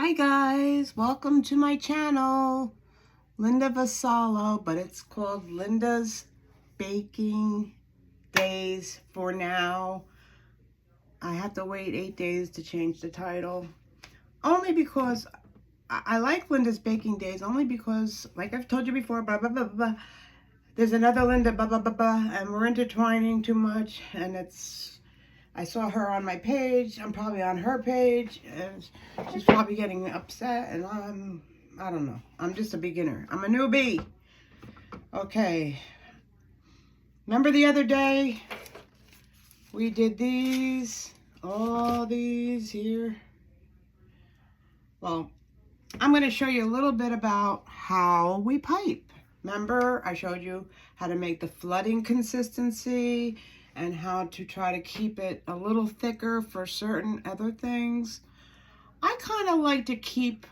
Hi guys, welcome to my channel, Linda Vassallo, but it's called Linda's Baking Days for now. I have to wait 8 days to change the title, only because I like Linda's Baking Days, only because, like I've told you before, blah, blah, blah, blah, there's another Linda, blah, blah, blah, blah, and we're intertwining too much, and I saw her on my page. I'm probably on her page, and she's probably getting upset, and I don't know. I'm just a beginner. I'm a newbie. Okay. Remember the other day we did all these here? Well, I'm going to show you a little bit about how we pipe. Remember, I showed you how to make the flooding consistency and how to try to keep it a little thicker for certain other things. I kind of like to keep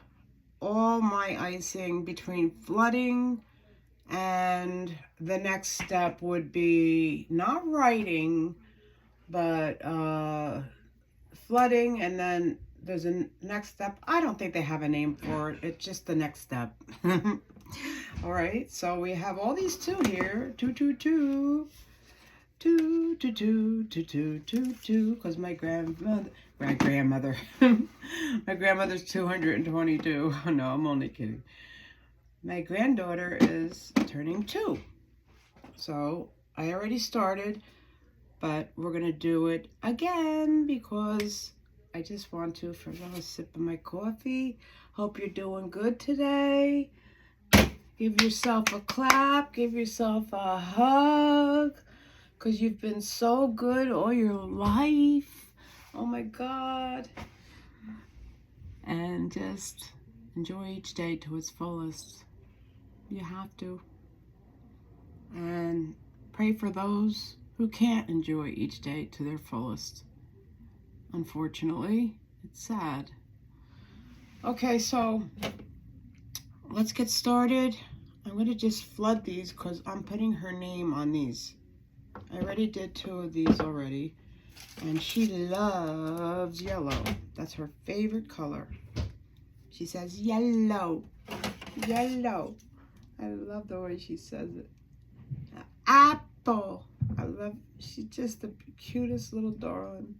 all my icing between flooding, and the next step would be not writing, but flooding, and then there's a next step. I don't think they have a name for it. It's just the next step. All right, so we have all these two here. Two, because my grandmother's 222. No, I'm only kidding. My granddaughter is turning 2. So I already started, but we're gonna do it again because I just want to for a little sip of my coffee. Hope you're doing good today. Give yourself a clap, give yourself a hug, because you've been so good all your life. Oh my God. And just enjoy each day to its fullest. You have to. And pray for those who can't enjoy each day to their fullest. Unfortunately, it's sad. Okay, so let's get started. I'm going to just flood these because I'm putting her name on these. I already did 2 of these already. And she loves yellow. That's her favorite color. She says yellow. Yellow. I love the way she says it. Apple. She's just the cutest little darling.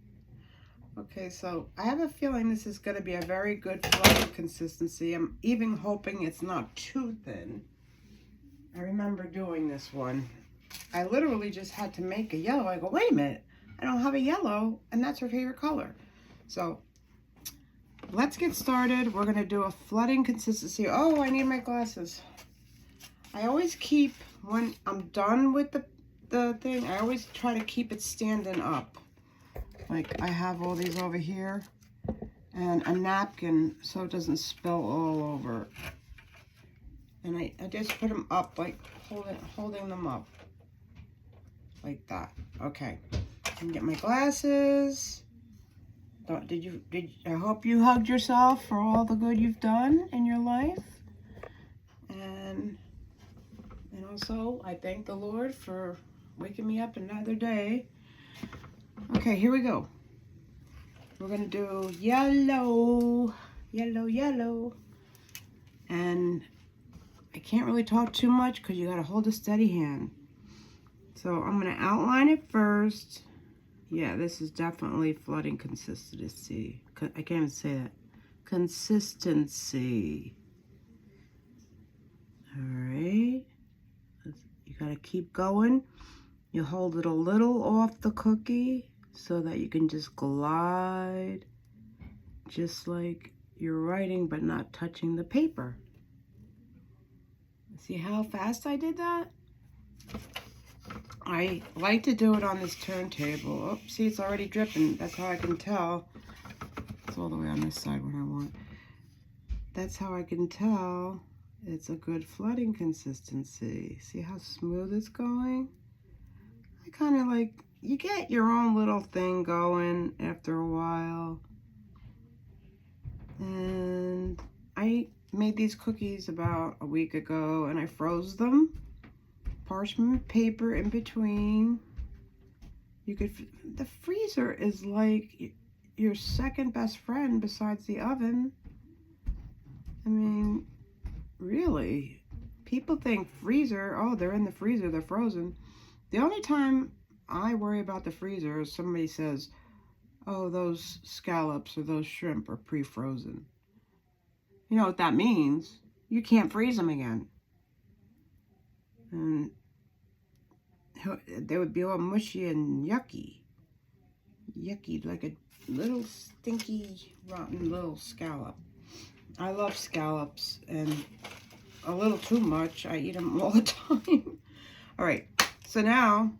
Okay, so I have a feeling this is going to be a very good flow consistency. I'm even hoping it's not too thin. I remember doing this one. I literally just had to make a yellow. I go, wait a minute, I don't have a yellow, and that's her favorite color. So let's get started. We're gonna do a flooding consistency. Oh, I need my glasses. I always keep, when I'm done with the thing, I always try to keep it standing up. Like I have all these over here, and a napkin so it doesn't spill all over. And I just put them up, like holding them up. Like that. Okay. I can get my glasses. I hope you hugged yourself for all the good you've done in your life. And also, I thank the Lord for waking me up another day. Okay, here we go. We're going to do yellow, yellow, yellow. And I can't really talk too much because you got to hold a steady hand. So I'm going to outline it first. Yeah, this is definitely flooding consistency. I can't even say that. Consistency. All right. You got to keep going. You hold it a little off the cookie so that you can just glide, just like you're writing, but not touching the paper. See how fast I did that? I like to do it on this turntable. Oh, see, it's already dripping. That's how I can tell. It's all the way on this side when I want. That's how I can tell it's a good flooding consistency. See how smooth it's going? I kind of like, you get your own little thing going after a while. And I made these cookies about a week ago, and I froze them. Parchment paper in between. The freezer is like your second best friend besides the oven. really. People think freezer, oh, they're in the freezer, they're frozen. The only time I worry about the freezer is somebody says, oh, those scallops or those shrimp are pre-frozen. You know what that means? You can't freeze them again. And they would be all mushy and yucky. Yucky, like a little stinky, rotten little scallop. I love scallops, and a little too much. I eat them all the time. All right, so now,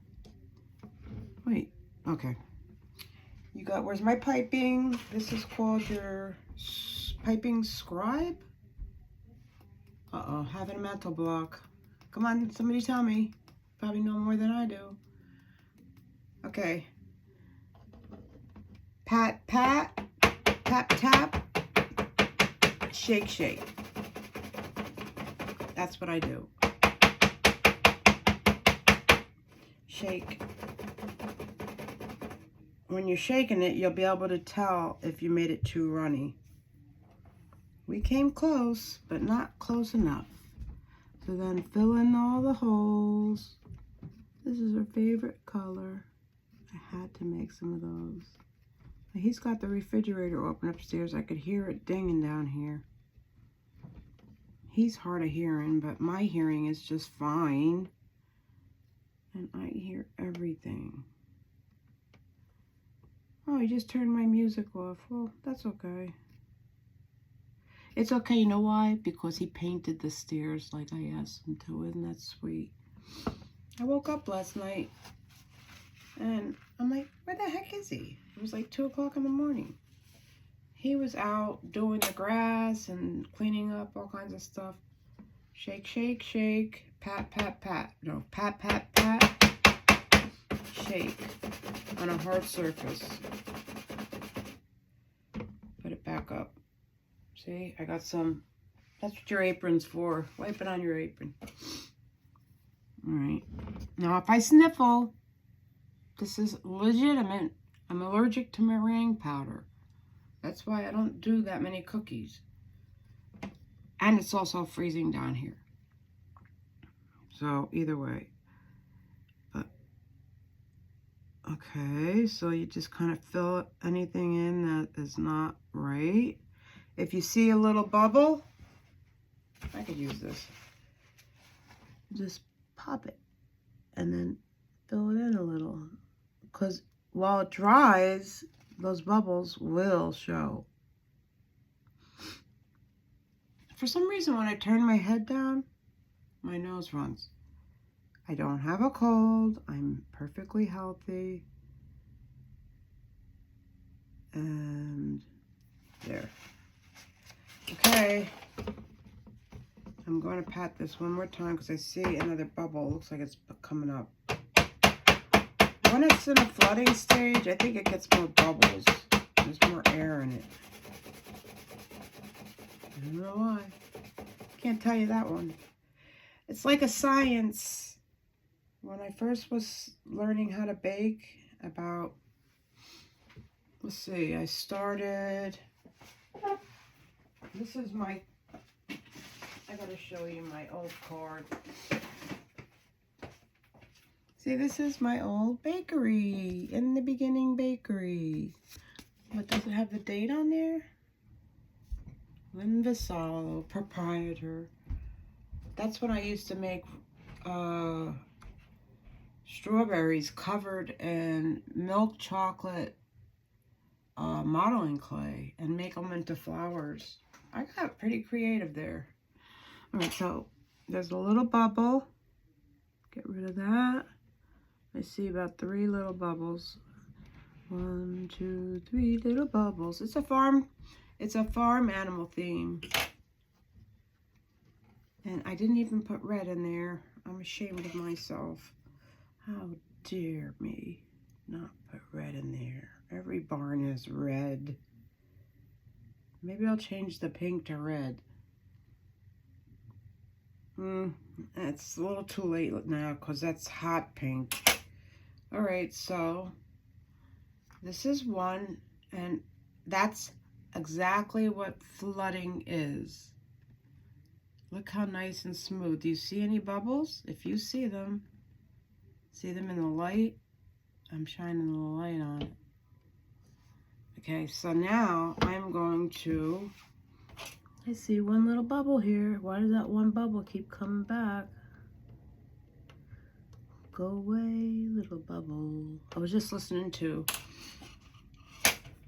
wait, okay. You got, where's my piping? This is called your piping scribe. Uh-oh, having a mental block. Come on, somebody tell me. Probably know more than I do. Okay. Pat, pat, tap, tap, shake, shake. That's what I do. Shake. When you're shaking it, you'll be able to tell if you made it too runny. We came close, but not close enough. So then fill in all the holes. This is her favorite color. I had to make some of those. He's got the refrigerator open upstairs. I could hear it dinging down here. He's hard of hearing, but my hearing is just fine. And I hear everything. Oh, he just turned my music off. Well, that's okay. It's okay, you know why? Because he painted the stairs like I asked him to. Isn't that sweet? I woke up last night and I'm like, where the heck is he? It was like 2 o'clock in the morning. He was out doing the grass and cleaning up all kinds of stuff. Shake, shake, shake. Pat, pat, pat. No, pat, pat, pat. Shake on a hard surface. Put it back up. See, I got some. That's what your apron's for. Wipe it on your apron. All right. Now, if I sniffle, this is legitimate. I'm allergic to meringue powder. That's why I don't do that many cookies. And it's also freezing down here. So, either way. But, okay, so you just kind of fill anything in that is not right. If you see a little bubble, I could use this. Just pop it and then fill it in a little. Because while it dries, those bubbles will show. For some reason, when I turn my head down, my nose runs. I don't have a cold. I'm perfectly healthy. And there. Okay. I'm going to pat this one more time because I see another bubble. It looks like it's coming up. When it's in a flooding stage, I think it gets more bubbles. There's more air in it. I don't know why. Can't tell you that one. It's like a science. When I first was learning how to bake, about, let's see, I started, this is my, I gotta show you my old card. See, this is my old bakery, in the beginning bakery. What, does it have the date on there? Lynn Vassallo, proprietor. That's when I used to make strawberries covered in milk chocolate modeling clay and make them into flowers. I got pretty creative there. All right, so there's a little bubble. Get rid of that. I see about 3 little bubbles. 1, 2, 3 little bubbles. It's a farm animal theme. And I didn't even put red in there. I'm ashamed of myself. How dare me not put red in there. Every barn is red. Maybe I'll change the pink to red. It's a little too late now because that's hot pink. All right, so this is one, and that's exactly what flooding is. Look how nice and smooth. Do you see any bubbles? If you see them in the light? I'm shining the light on it. Okay, so now I'm going to, I see one little bubble here. Why does that one bubble keep coming back? Go away, little bubble. I was just listening to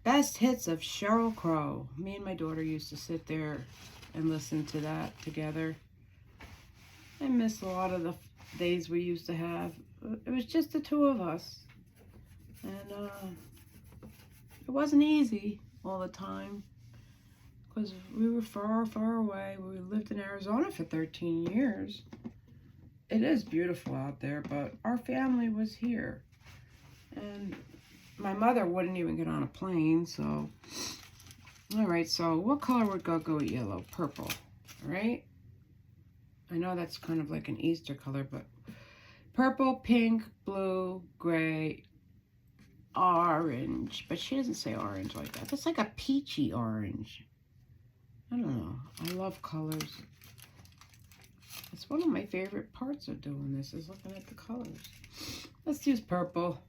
Best Hits of Sheryl Crow. Me and my daughter used to sit there and listen to that together. I miss a lot of the days we used to have. It was just the two of us. And it wasn't easy all the time because we were far, far away. We lived in Arizona for 13 years. It is beautiful out there, but our family was here. And my mother wouldn't even get on a plane, so. All right, so what color would go with yellow? Purple, all right? I know that's kind of like an Easter color, but purple, pink, blue, gray, orange. But she doesn't say orange like that. That's like a peachy orange. I don't know. I love colors. It's one of my favorite parts of doing this is looking at the colors. Let's use purple.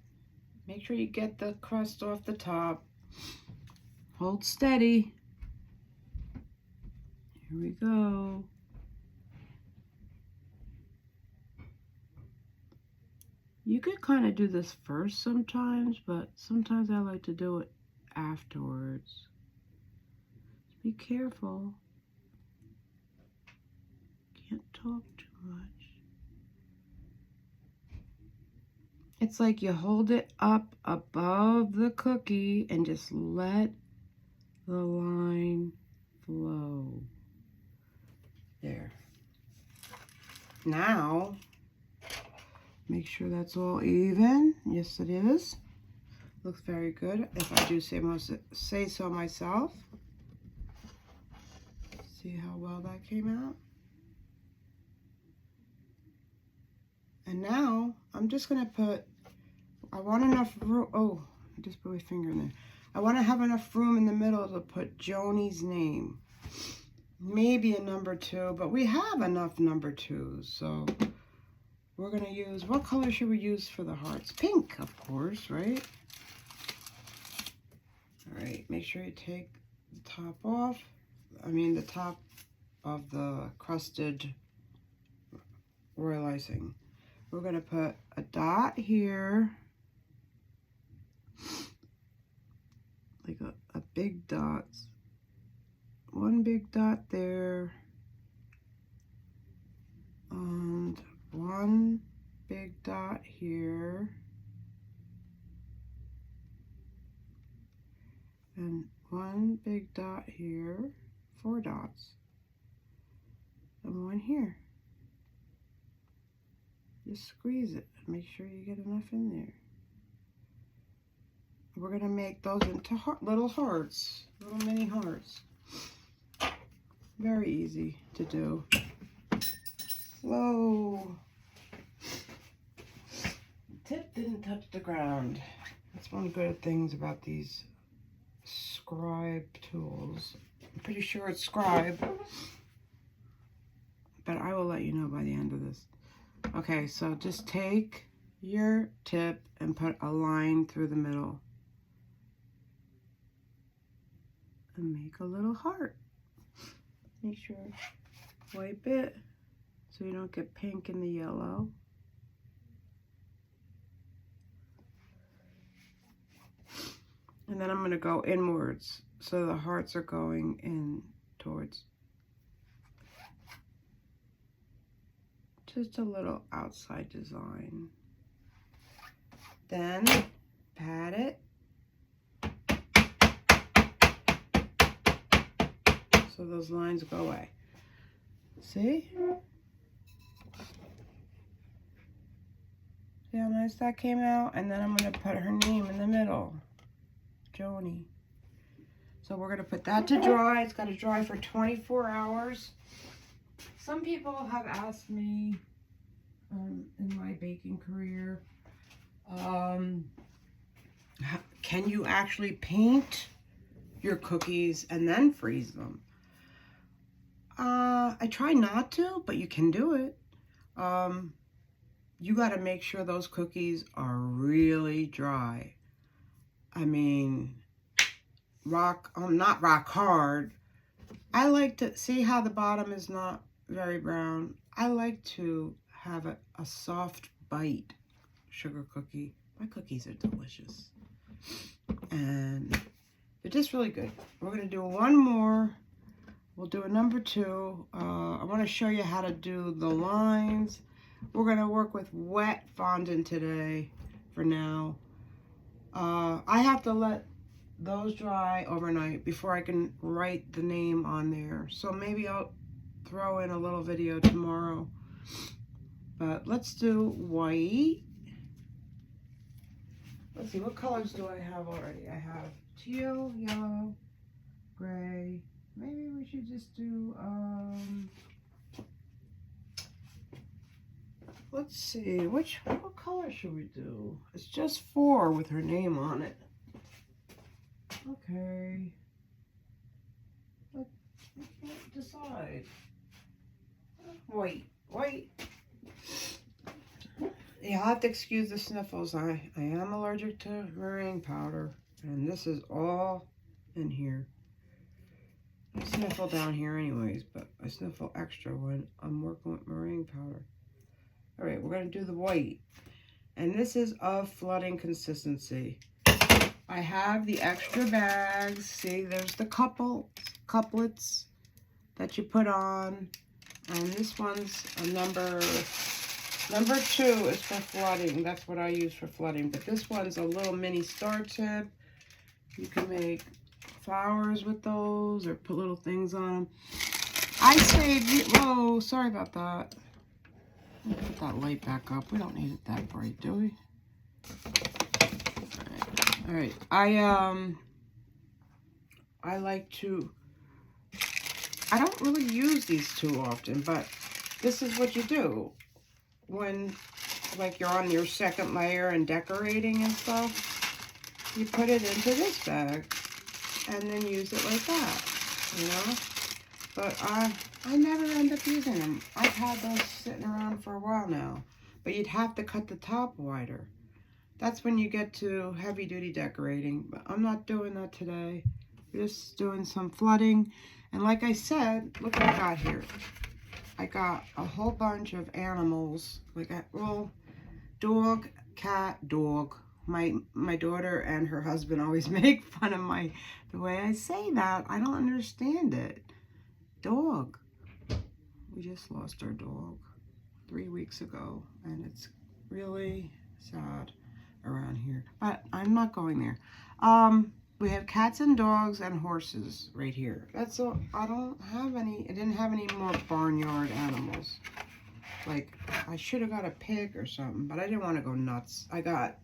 Make sure you get the crust off the top. Hold steady. Here we go. You could kind of do this first sometimes, but sometimes I like to do it afterwards. Be careful. Can't talk too much. It's like you hold it up above the cookie and just let the line flow. There. Now, make sure that's all even. Yes, it is. Looks very good, if I do say so myself. See how well that came out? And now, I'm just going to put, I want enough room, oh, I just put my finger in there. I want to have enough room in the middle to put Joni's name. Maybe a number 2, but we have enough number 2s, so we're going to use, what color should we use for the hearts? Pink, of course, right? All right, make sure you take the top off. The top of the crusted Royal Icing. We're going to put a dot here, like a big dot. One big dot there, and one big dot here, and one big dot here, 4 dots, and one here. Just squeeze it and make sure you get enough in there. We're going to make those into little hearts, little mini hearts. Very easy to do. Whoa. The tip didn't touch the ground. That's one of the good things about these scribe tools. I'm pretty sure it's scribe, but I will let you know by the end of this. Okay, so just take your tip and put a line through the middle and make a little heart. Make sure, wipe it so you don't get pink in the yellow. And then I'm going to go inwards so the hearts are going in towards. Just a little outside design. Then pat it. So those lines go away. See? See how nice that came out? And then I'm going to put her name in the middle. Joni. So we're going to put that to dry. It's got to dry for 24 hours. Some people have asked me in my baking career, can you actually paint your cookies and then freeze them? I try not to, but you can do it. You got to make sure those cookies are really dry. I mean, not rock hard. I like to see how the bottom is not very brown. I like to have a soft bite sugar cookie. My cookies are delicious. And they're just really good. We're going to do one more. We'll do a number 2. I want to show you how to do the lines. We're going to work with wet fondant today for now. I have to let those dry overnight before I can write the name on there. So maybe I'll throw in a little video tomorrow. But let's do white. Let's see, what colors do I have already? I have teal, yellow, gray. Maybe we should just do, let's see, what color should we do? It's just 4 with her name on it. Okay. I can't decide. White. Yeah, I'll have to excuse the sniffles. I am allergic to meringue powder, and this is all in here. I sniffle down here anyways, but I sniffle extra when I'm working with meringue powder. All right, we're going to do the white. And this is of flooding consistency. I have the extra bags. See, there's the couplets that you put on. And this one's a number 2 is for flooding. That's what I use for flooding. But this one's a little mini star tip. You can make flowers with those or put little things on them. I saved, whoa, sorry about that. Put that light back up. We don't need it that bright, do we? All right. I like to, I don't really use these too often, but this is what you do when, like, you're on your second layer and decorating and stuff. You put it into this bag and then use it like that, you know? But I never end up using them. I've had those sitting around for a while now. But you'd have to cut the top wider. That's when you get to heavy-duty decorating. But I'm not doing that today. We're just doing some flooding. And like I said, look what I got here. I got a whole bunch of animals. Like, well, dog, cat, dog. My daughter and her husband always make fun of the way I say that. I don't understand it. Dog. We just lost our dog 3 weeks ago, and it's really sad around here. But I'm not going there. We have cats and dogs and horses right here. That's all. I didn't have any more barnyard animals. Like, I should have got a pig or something, but I didn't want to go nuts. I got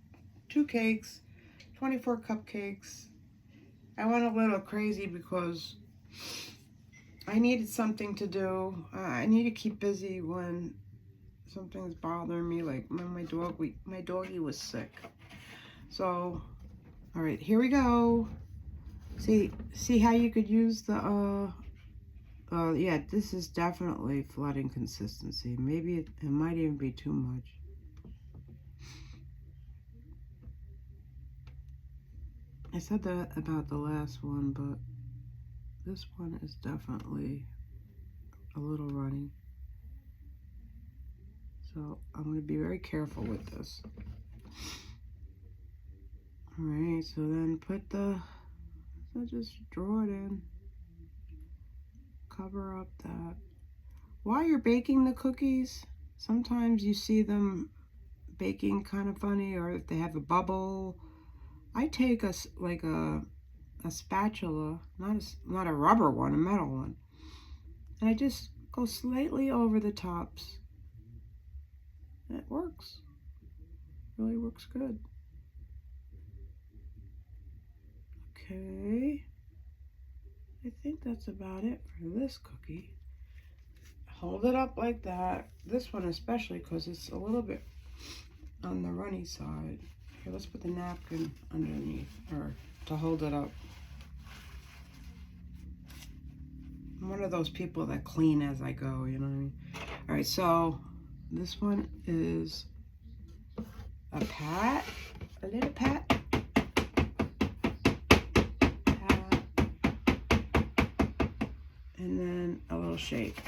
2 cakes, 24 cupcakes. I went a little crazy because I needed something to do. I need to keep busy when something's bothering me. Like when my doggy was sick. So, all right, here we go. See how you could use the yeah, this is definitely flooding consistency. Maybe it might even be too much. I said that about the last one, but this one is definitely a little runny. So I'm going to be very careful with this. Alright, so then so just draw it in. Cover up that. While you're baking the cookies, sometimes you see them baking kind of funny, or if they have a bubble. I take a spatula, not a rubber one, a metal one, and I just go slightly over the tops. And it works. Really works good. Okay. I think that's about it for this cookie. Hold it up like that. This one especially, because it's a little bit on the runny side. Here, let's put the napkin underneath, or to hold it up. I'm one of those people that clean as I go, you know what I mean? All right, so this one is a pat, a little pat, and then a little shake.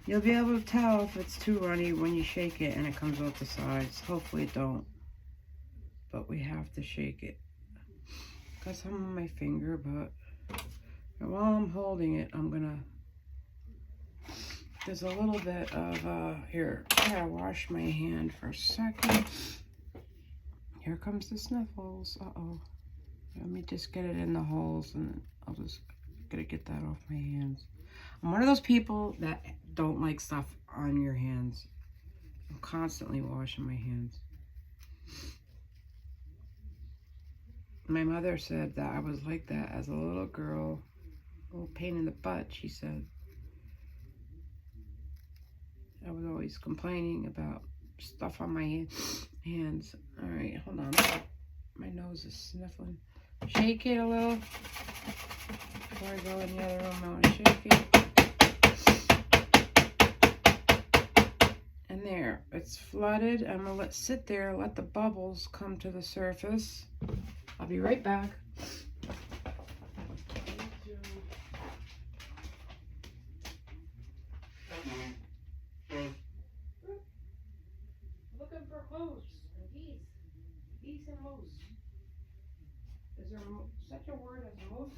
You'll be able to tell if it's too runny when you shake it and it comes out the sides. Hopefully it don't, but we have to shake it. Got some on my finger, but while I'm holding it, I'm gonna, there's a little bit of, here, I gotta wash my hand for a second. Here comes the sniffles, uh-oh. Let me just get it in the holes and I'll just gotta get that off my hands. I'm one of those people that don't like stuff on your hands. I'm constantly washing my hands. My mother said that I was like that as a little girl. A little pain in the butt, she said. I was always complaining about stuff on my hands. All right, hold on. My nose is sniffling. Shake it a little. Before I go in the other room, I want to shake it. And there, it's flooded. I'm gonna let it sit there, let the bubbles come to the surface. I'll be right back. Looking for moose and geese. Geese and moose. Is there such a word as moose?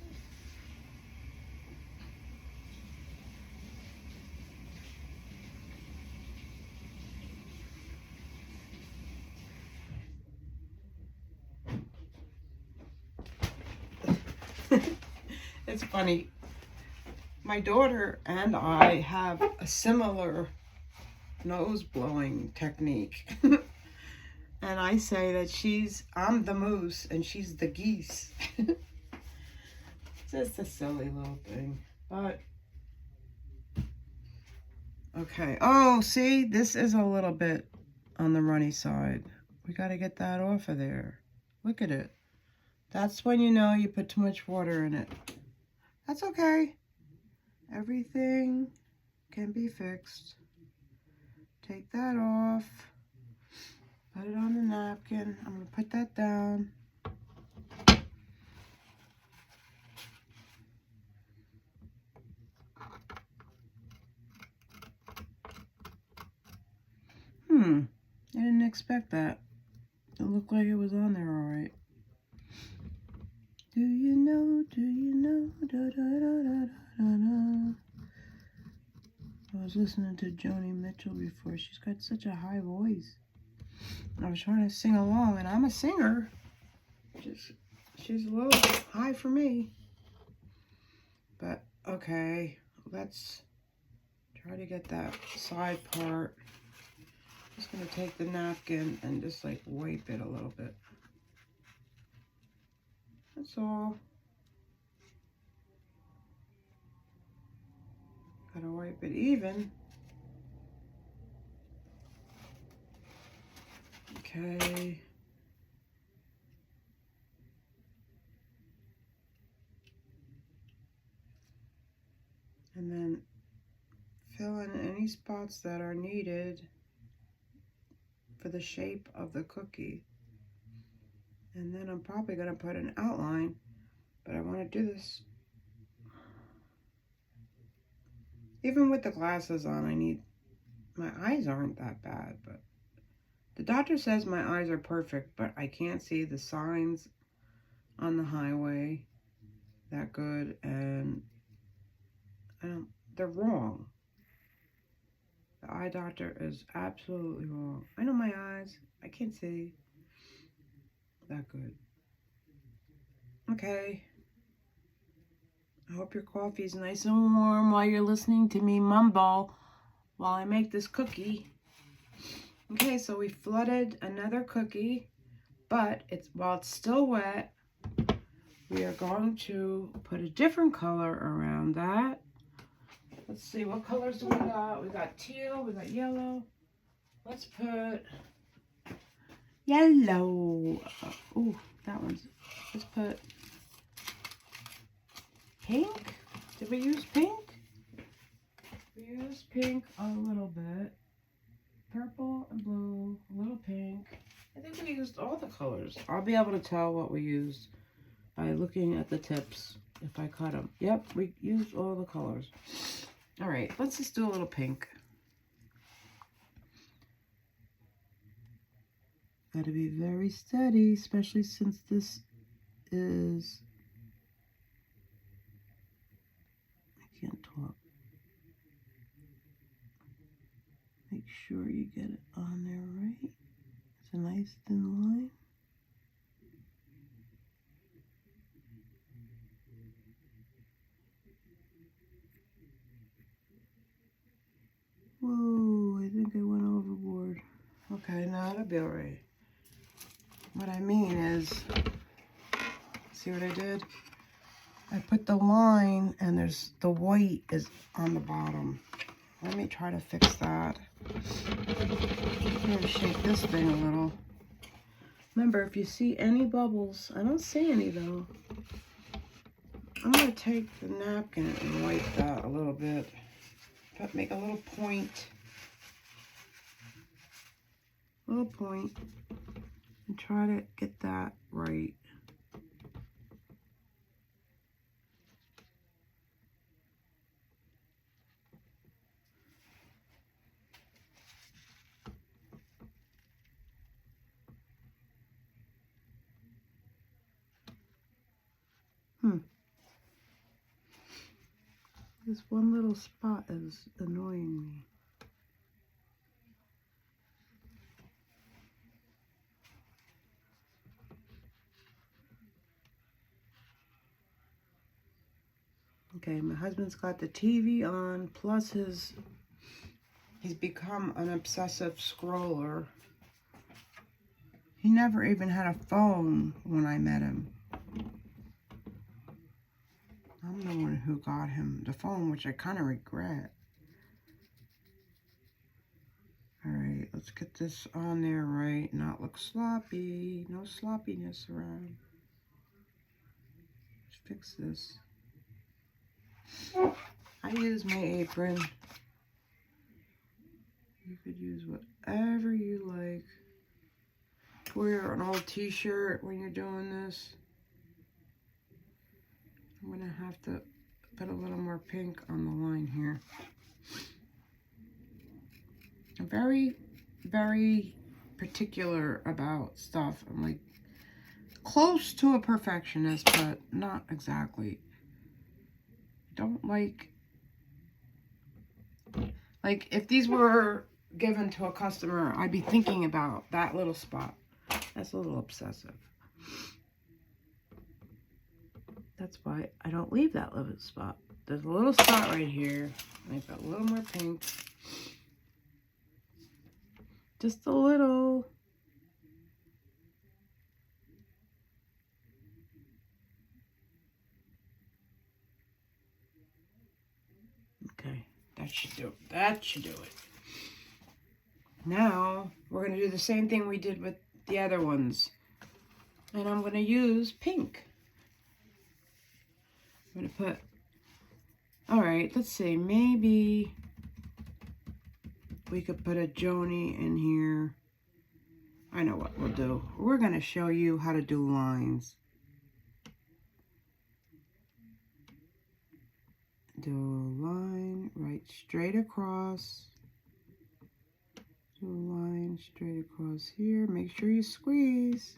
It's funny. My daughter and I have a similar nose blowing technique. And I say that I'm the moose and she's the geese. Just a silly little thing. But, okay. Oh, see, this is a little bit on the runny side. We got to get that off of there. Look at it. That's when you know you put too much water in it. That's okay. Everything can be fixed. Take that off. Put it on the napkin. I'm going to put that down. I didn't expect that. It looked like it was on there all right. Do you know, da, da, da, da, da, da. I was listening to Joni Mitchell before. She's got such a high voice. I was trying to sing along, and I'm a singer. She's a little high for me. But, okay, let's try to get that side part. I'm just going to take the napkin and just, like, wipe it a little bit. That's all. Gotta wipe it even. Okay. And then fill in any spots that are needed for the shape of the cookie. And then I'm probably going to put an outline, but I want to do this. Even with the glasses on, my eyes aren't that bad, but the doctor says my eyes are perfect, but I can't see the signs on the highway that good, and they're wrong. The eye doctor is absolutely wrong. I know my eyes, I can't see that good. Okay. I hope your coffee's nice and warm while you're listening to me mumble while I make this cookie. Okay, so we flooded another cookie, but while it's still wet, we are going to put a different color around that. Let's see, what colors do we got? We got teal, we got yellow. Let's put yellow. Oh, that one's, let's put pink. Did we use pink? We used pink a little bit. Purple and blue, a little pink. I think we used all the colors. I'll be able to tell what we used by looking at the tips if I cut them. Yep, we used all the colors. All right, let's just do a little pink. Got to be very steady, especially since this is, I can't talk. Make sure you get it on there right. It's a nice thin line. Whoa, I think I went overboard. Okay, now it'll be all right. What I mean is, see what I did? I put the line and there's the white is on the bottom. Let me try to fix that. I'm gonna shake this thing a little. Remember, if you see any bubbles, I don't see any though. I'm gonna take the napkin and wipe that a little bit. But make a little point. Little point. And try to get that right. This one little spot is annoying me. Okay, my husband's got the TV on, plus he's become an obsessive scroller. He never even had a phone when I met him. I'm the one who got him the phone, which I kind of regret. All right, let's get this on there right, not look sloppy. No sloppiness around. Let's fix this. I use my apron. You could use whatever you like. Wear an old t-shirt when you're doing this. I'm gonna have to put a little more pink on the line here. I'm very, very particular about stuff. I'm like close to a perfectionist, but not exactly. Don't like if these were given to a customer, I'd be thinking about that little spot. That's a little obsessive. That's why I don't leave that little spot. There's a little spot right here. I put a little more pink. Just a little. Okay, that should do it. That should do it. Now, we're going to do the same thing we did with the other ones. And I'm going to use pink. I'm going to put, all right, let's see, maybe we could put a Joni in here. I know what we'll do. We're going to show you how to do lines. Do a line right straight across. Do a line straight across here. Make sure you squeeze.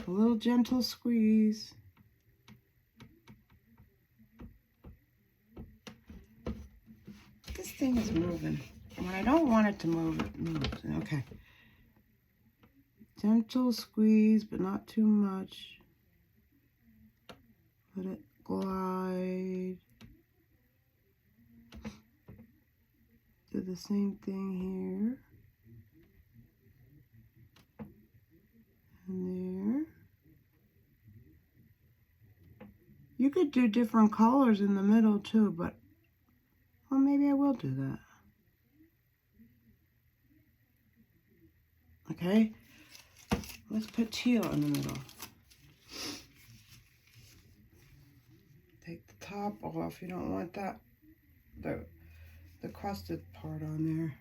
A little gentle squeeze. This thing is moving. When I don't want it to move, it moves. Okay. Gentle squeeze, but not too much. Let it glide. Do the same thing here. And there. You could do different colors in the middle too, but well, maybe I will do that. Okay, let's put teal in the middle. Take the top off. You don't want that, the crusted part on there.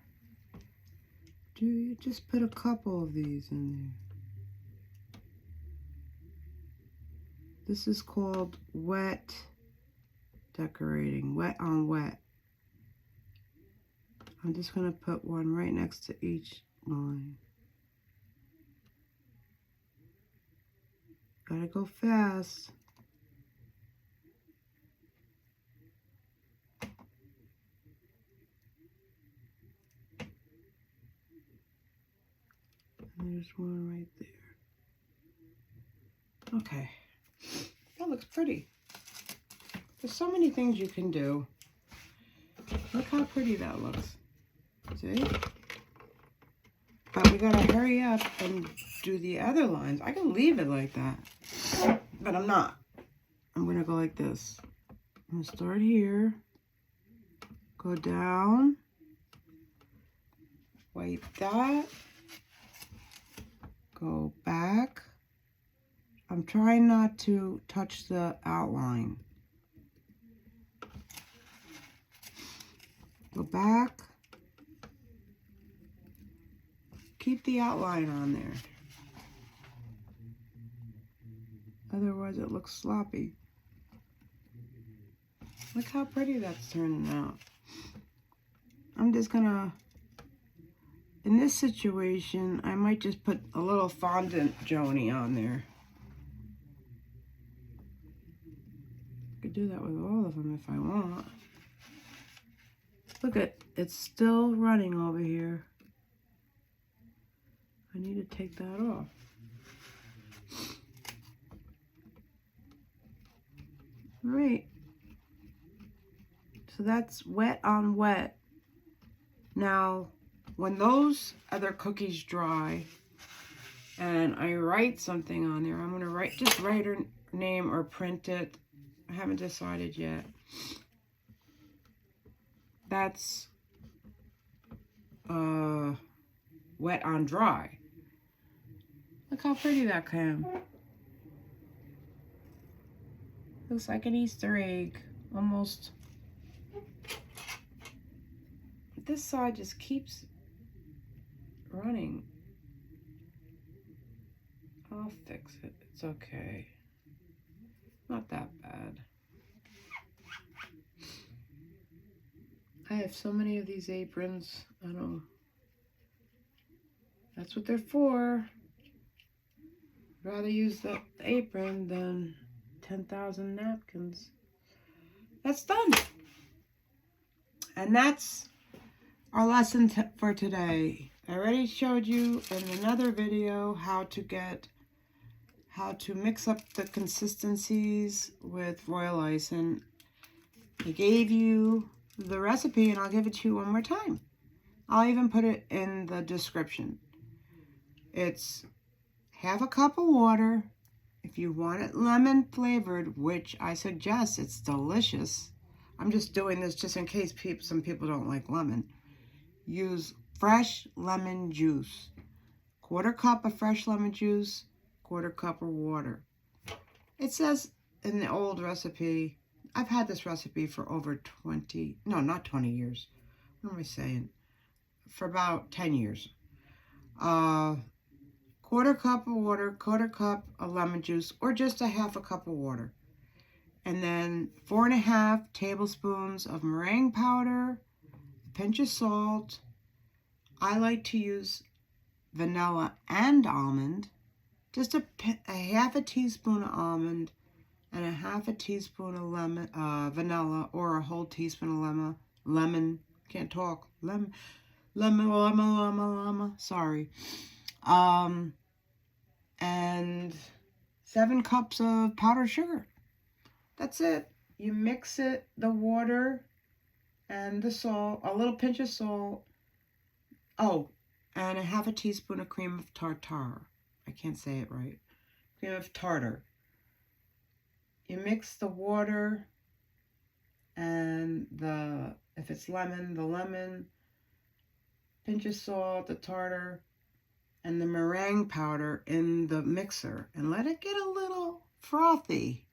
You just put a couple of these in there. This is called wet decorating, wet on wet. I'm just going to put one right next to each line. Gotta go fast. And there's one right there. Okay. That looks pretty. There's so many things you can do. Look how pretty that looks. See? But we gotta hurry up and do the other lines. I can leave it like that, but I'm not. I'm gonna go like this. I'm gonna start here, go down, wipe that, go back. I'm trying not to touch the outline. Go back. Keep the outline on there. Otherwise it looks sloppy. Look how pretty that's turning out. I'm just gonna, in this situation, I might just put a little fondant Joni on there. I could do that with all of them if I want. Look at, it's still running over here. I need to take that off. All right. So that's wet on wet. Now, when those other cookies dry and I write something on there, I'm gonna just write her name or print it. I haven't decided yet. That's wet on dry. Look how pretty that came. Looks like an Easter egg, almost. This side just keeps running. I'll fix it. It's okay. Not that bad. I have so many of these aprons. I don't. That's what they're for. I'd rather use the apron than 10,000 napkins. That's done. And that's our lesson for today. I already showed you in another video how to mix up the consistencies with Royal Icing. I gave you the recipe and I'll give it to you one more time. I'll even put it in the description. It's half a cup of water. If you want it lemon flavored, which I suggest, it's delicious. I'm just doing this just in case some people don't like lemon. Use fresh lemon juice. 1/4 cup of fresh lemon juice, 1/4 cup of water. It says in the old recipe, I've had this recipe for over 20, no, not 20 years. What am I saying? For about 10 years. 1/4 cup of water, 1/4 cup of lemon juice, or just a half a cup of water. And then 4½ tablespoons of meringue powder, a pinch of salt. I like to use vanilla and almond. Just a half a teaspoon of almond and a half a teaspoon of vanilla, or a whole teaspoon of lemon. Can't talk. Lemon. Sorry. And 7 cups of powdered sugar. That's it. You mix it, the water and the salt, a little pinch of salt. Oh, and a half a teaspoon of cream of tartar. I can't say it right. Cream of tartar. You mix the water and if it's lemon, the lemon, pinch of salt, the tartar, and the meringue powder in the mixer, and let it get a little frothy.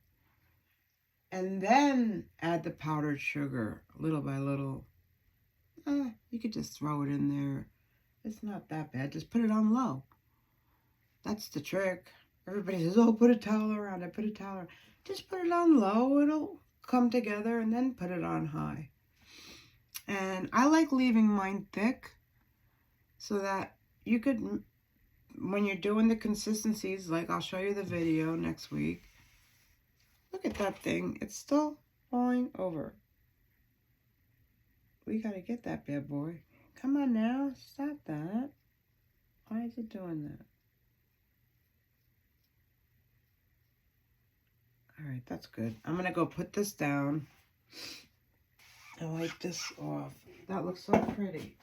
and then add the powdered sugar little by little. You could just throw it in there. It's not that bad. Just put it on low. That's the trick. Everybody says, oh, put a towel around it, put a towel around. Just put it on low. It'll come together, and then put it on high. And I like leaving mine thick so that you could, when you're doing the consistencies, like I'll show you the video next week. Look at that thing. It's still falling over. We got to get that bad boy. Come on now. Stop that. Why is it doing that? All right, that's good. I'm going to go put this down and wipe this off. That looks so pretty.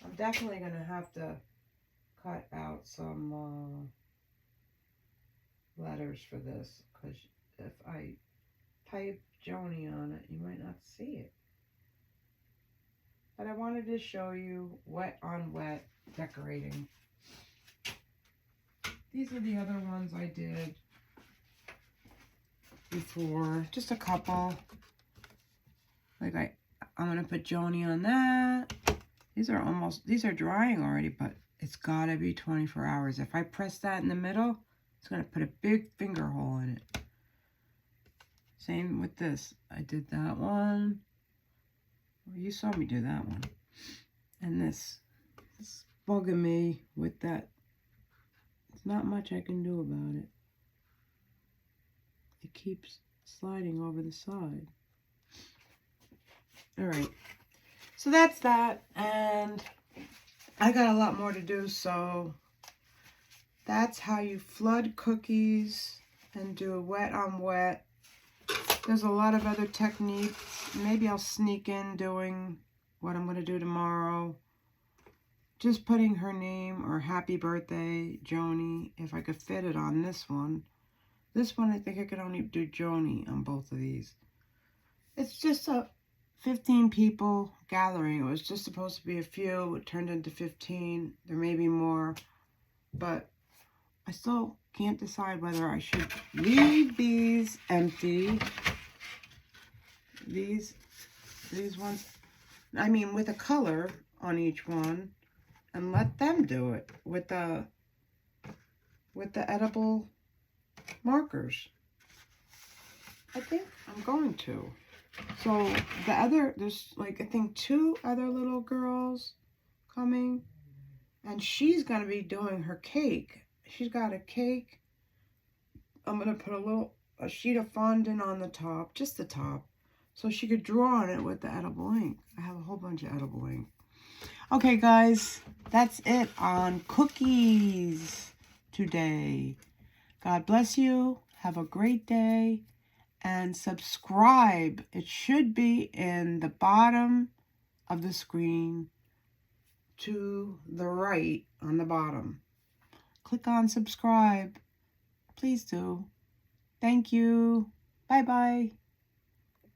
I'm definitely going to have to cut out some letters for this, because if I type Joni on it, you might not see it. But I wanted to show you wet on wet decorating. These are the other ones I did before, just a couple. Like I'm gonna put Joni on that. These are drying already, but it's gotta be 24 hours. If I press that in the middle, it's gonna put a big finger hole in it. Same with this. I did that one. Well, you saw me do that one. And this is bugging me with that. There's not much I can do about it. It keeps sliding over the side. All right. So that's that. And I got a lot more to do. So that's how you flood cookies and do wet on wet. There's a lot of other techniques. Maybe I'll sneak in doing what I'm going to do tomorrow. Just putting her name or happy birthday, Joni, if I could fit it on this one. This one, I think I could only do Joni on both of these. It's just a 15 people gathering. It was just supposed to be a few. It turned into 15. There may be more. But I still can't decide whether I should leave these empty. These ones, I mean, with a color on each one, and let them do it with the edible markers. I think I'm going to. So there's like, I think 2 other little girls coming, and she's going to be doing her cake. She's got a cake. I'm going to put a sheet of fondant on the top, just the top, so she could draw on it with the edible ink. I have a whole bunch of edible ink. Okay, guys, that's it on cookies today. God bless you. Have a great day. And subscribe. It should be in the bottom of the screen to the right on the bottom. Click on subscribe. Please do. Thank you. Bye-bye.